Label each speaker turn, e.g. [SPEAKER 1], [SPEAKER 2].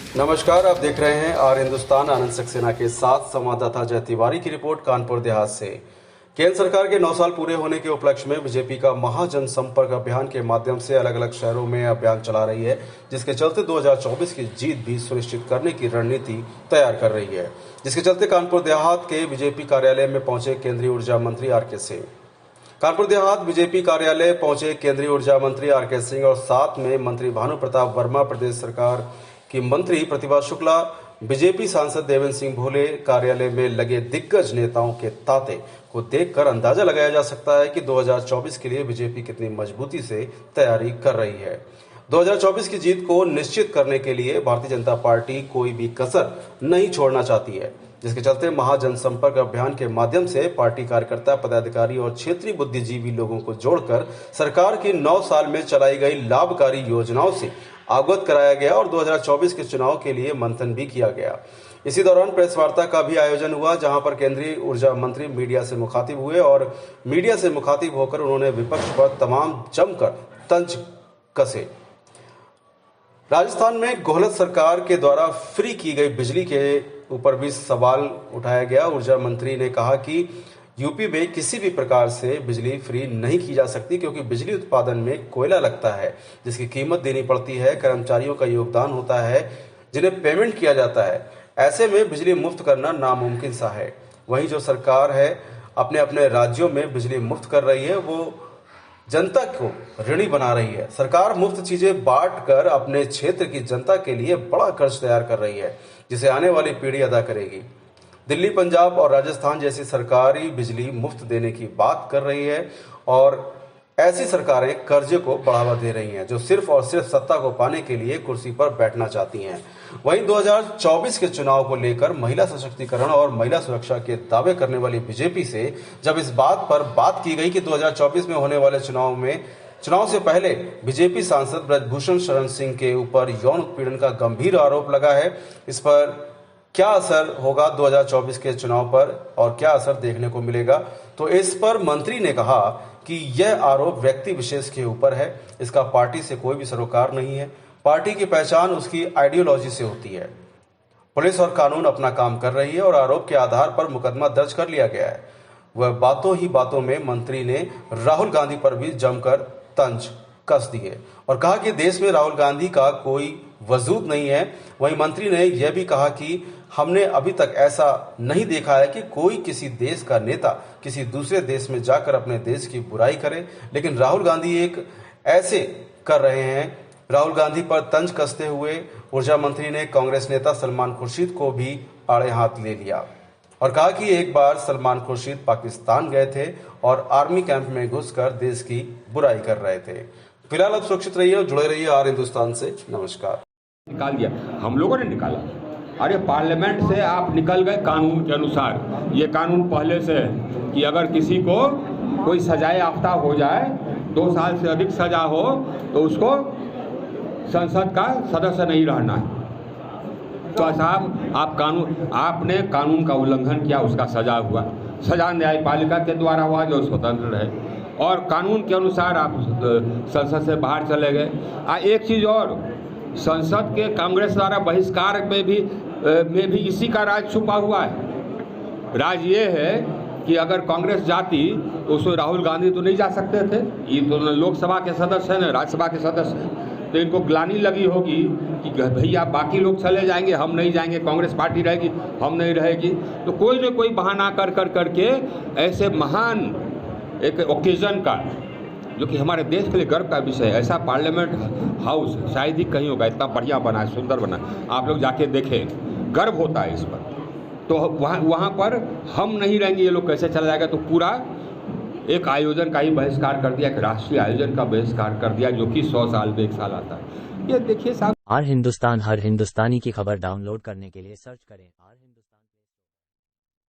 [SPEAKER 1] नमस्कार, आप देख रहे हैं आर हिंदुस्तान। आनंद सक्सेना के साथ संवाददाता जय तिवारी की रिपोर्ट कानपुर देहात से। केंद्र सरकार के 9 साल पूरे होने के उपलक्ष्य में बीजेपी का महाजन संपर्क अभियान के माध्यम से अलग अलग शहरों में अभियान चला रही है, जिसके चलते 2024 की जीत भी सुनिश्चित करने की रणनीति तैयार कर रही है। जिसके चलते कानपुर देहात के बीजेपी कार्यालय में पहुंचे केंद्रीय ऊर्जा मंत्री आर के सिंह। कानपुर देहात बीजेपी कार्यालय पहुंचे केंद्रीय ऊर्जा मंत्री आर के सिंह और साथ में मंत्री भानु प्रताप वर्मा, प्रदेश सरकार की मंत्री प्रतिभा शुक्ला, बीजेपी सांसद देवेंद्र सिंह भोले। कार्यालय में लगे दिग्गज नेताओं के तांते को देखकर अंदाजा लगाया जा सकता है कि 2024 के लिए बीजेपी कितनी मजबूती से तैयारी कर रही है। 2024 की जीत को निश्चित करने के लिए भारतीय जनता पार्टी कोई भी कसर नहीं छोड़ना चाहती है, जिसके चलते महाजनसंपर्क अभियान के माध्यम से पार्टी कार्यकर्ता, पदाधिकारी और क्षेत्रीय बुद्धिजीवी लोगों को जोड़कर सरकार की 9 साल में चलाई गई लाभकारी योजनाओं से अवगत कराया गया और 2024 के चुनाव के लिए मंथन भी किया गया। इसी दौरान प्रेस वार्ता का भी आयोजन हुआ, जहां पर केंद्रीय ऊर्जा मंत्री मीडिया से मुखातिब हुए और मीडिया से मुखातिब होकर उन्होंने विपक्ष पर तमाम जमकर तंज कसे। राजस्थान में गोहलत सरकार के द्वारा फ्री की गई बिजली के ऊपर भी सवाल उठाया गया। ऊर्जा मंत्री ने कहा कि यूपी में किसी भी प्रकार से बिजली फ्री नहीं की जा सकती, क्योंकि बिजली उत्पादन में कोयला लगता है, जिसकी कीमत देनी पड़ती है, कर्मचारियों का योगदान होता है, जिन्हें पेमेंट किया जाता है। ऐसे में बिजली मुफ्त करना नामुमकिन सा है। वहीं जो सरकार है अपने अपने राज्यों में बिजली मुफ्त कर रही है, वो जनता को ऋणी बना रही है। सरकार मुफ्त चीजें बांट कर अपने क्षेत्र की जनता के लिए बड़ा कर्ज तैयार कर रही है, जिसे आने वाली पीढ़ी अदा करेगी। दिल्ली, पंजाब और राजस्थान जैसी सरकारी बिजली मुफ्त देने की बात कर रही है और ऐसी सरकारें कर्जे को बढ़ावा दे रही हैं, जो सिर्फ और सिर्फ सत्ता को पाने के लिए कुर्सी पर बैठना चाहती हैं। वहीं 2024 के चुनाव को लेकर महिला सशक्तिकरण और महिला सुरक्षा के दावे करने वाली बीजेपी से जब इस बात पर बात की गई कि 2024 में होने वाले चुनाव से पहले बीजेपी सांसद ब्रजभूषण शरण सिंह के ऊपर यौन उत्पीड़न का गंभीर आरोप लगा है, इस पर क्या असर होगा 2024 के चुनाव पर और क्या असर देखने को मिलेगा, तो इस पर मंत्री ने कहा कि यह आरोप व्यक्ति विशेष के ऊपर है, इसका पार्टी से कोई भी सरोकार नहीं है। पार्टी की पहचान उसकी आइडियोलॉजी से होती है। पुलिस और कानून अपना काम कर रही है और आरोप के आधार पर मुकदमा दर्ज कर लिया गया है। वह बातों ही बातों में मंत्री ने राहुल गांधी पर भी जमकर तंज कस दिए और कहा कि देश में राहुल गांधी का कोई वजूद नहीं है। वहीं मंत्री ने यह भी कहा कि हमने अभी तक ऐसा नहीं देखा है कि कोई किसी देश का नेता किसी दूसरे देश में जाकर अपने देश की बुराई करे, लेकिन राहुल गांधी एक ऐसे कर रहे हैं। राहुल गांधी पर तंज कसते हुए ऊर्जा मंत्री ने कांग्रेस नेता सलमान खुर्शीद को भी आड़े हाथ ले लिया और कहा कि एक बार सलमान खुर्शीद पाकिस्तान गए थे और आर्मी कैंप में घुसकर देश की बुराई कर रहे थे। फिलहाल आप सुरक्षित रहिए और जुड़े रहिए आर हिंदुस्तान से। नमस्कार।
[SPEAKER 2] निकाल दिया, हम लोगों ने निकाला। अरे पार्लियामेंट से आप निकल गए कानून के अनुसार। ये कानून पहले से है कि अगर किसी को कोई सजाए याफ्ता हो जाए, 2 साल से अधिक सजा हो, तो उसको संसद का सदस्य नहीं रहना है। तो साहब आपने कानून का उल्लंघन किया, उसका सजा हुआ। सजा न्यायपालिका के द्वारा हुआ, जो स्वतंत्र रहे, और कानून के अनुसार आप संसद से बाहर चले गए। एक चीज़ और, संसद के कांग्रेस द्वारा बहिष्कार में भी इसी का राज छुपा हुआ है। राज ये है कि अगर कांग्रेस जाती तो उसमें राहुल गांधी तो नहीं जा सकते थे। ये तो लोकसभा के सदस्य हैं, राज्यसभा के सदस्य हैं, तो इनको ग्लानि लगी होगी कि भैया बाकी लोग चले जाएंगे, हम नहीं जाएंगे, कांग्रेस पार्टी रहेगी, हम नहीं रहेगी। तो कोई न कोई बहाना करके ऐसे महान एक ओकेजन का, जो कि हमारे देश के लिए गर्व का विषय है, ऐसा पार्लियामेंट हाउस शायद ही कहीं होगा। इतना बढ़िया बना है, सुंदर बना है, आप लोग जाके देखें, गर्व होता है इस पर। तो वहाँ पर हम नहीं रहेंगे, ये लोग कैसे चला जाएगा। तो पूरा एक आयोजन का ही बहिष्कार कर दिया, एक राष्ट्रीय आयोजन का बहिष्कार कर दिया, जो कि 100 साल में 1 साल आता है। ये देखिए साहब।
[SPEAKER 3] आर हिंदुस्तान हर हिंदुस्तानी की खबर डाउनलोड करने के लिए सर्च करें आर हिंदुस्तान।